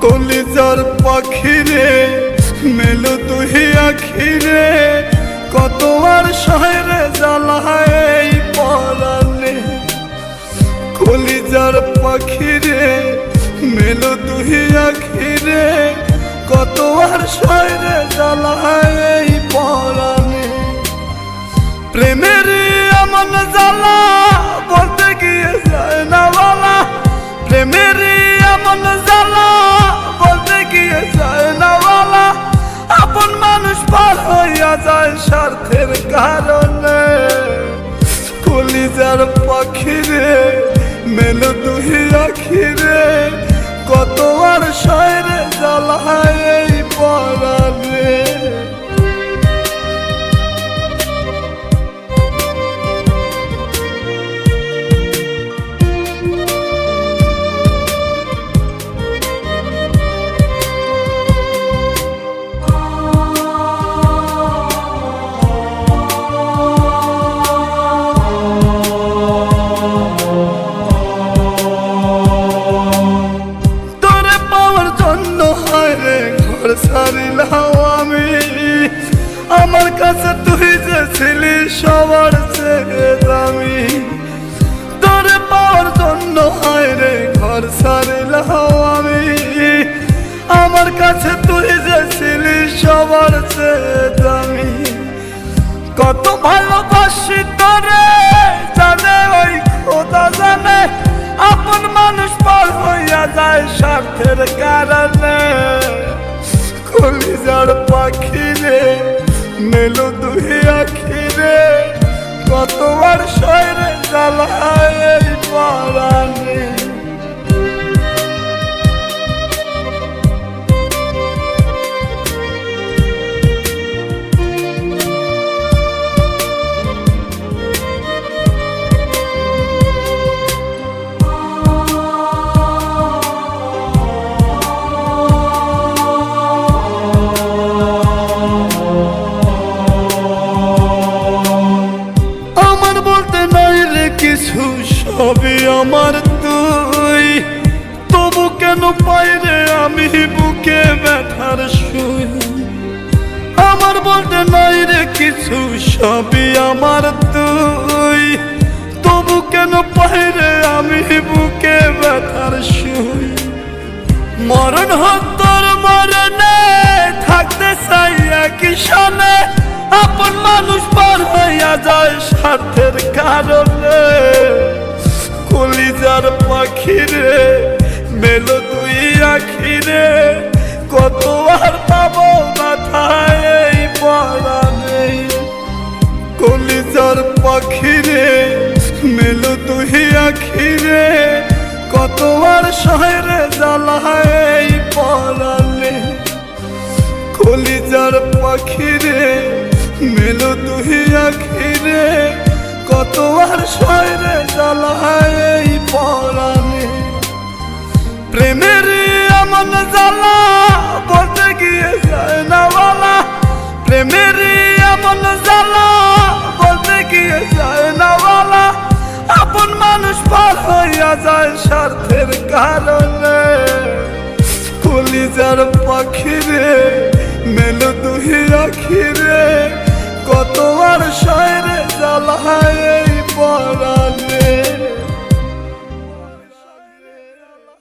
কলিজার পাখিরে মেলো তুই আখিরে কত আর শহরে জ্বালায় এই পরাণে। কলিজার পাখিরে মেলো তুই আখিরে কত আর শহরে জ্বালায় এই পরাণে। প্রেমের এমন জ্বালা বলতে গিয়ে যায় না বলা, প্রেমের এমন জ্বালা বলতে গিয়ে যায় না বলা। আপন মানুষ পার হইয়া যায় স্বার্থের কারণে। কলিজার পাখিরে মেলো তুই আখিরে কত আর শহরে জ্বালায় এই পরাণে। ছাড়িলাম আমি আমার কাছে তুই যে ছিলি সবার চেয়ে দামি। তোরে পাওয়ার জন্য হায় রে ঘর ছাড়িলাম আমি আমার কাছে তুই যে ছিলি সবার চেয়ে দামি। কত ভালোবাসি তোরে জানে ওই খোদা জানে, আপন মানুষ পার হইয়া যায় স্বার্থের কারণে। কলিজার পাখিরে মেলো তুই আখিরে কত আর শহরে জ্বালায় এই পরাণে। কিছু সবই আমার তুই, তবু কেন পাই রে আমি বুকে ব্যথার সুই। আমার বলতে নাই রে কিছু সবই আমার তুই, তবু কেন পাই রে আমি বুকে ব্যথার সুই। মরণ হোক তোর মরণে থাকতে চাই একই সনে, আপন মানুষ পার হইয়া যায় স্বার্থের কারণে। কলিজার পাখিরে মেলো তুই আখিরে কত আর পাবো মাথায় এই পরাণে। কলিজার পাখিরে মেলো তুই আখিরে কত আর শহরে জ্বালায় এই পরাণে। কলিজার পাখিরে মেলো তুই আখিরে কত আর শহরে জ্বালায় এই পরাণে। প্রেমের এমন জ্বালা বলতে গিয়ে যায় না বলা, প্রেমের এমন জ্বালা বলতে গিয়ে যায় না বলা। আপন মানুষ পার হইয়া যায় স্বার্থের কারণে। কলিজার পাখিরে মেলো তুই আখিরে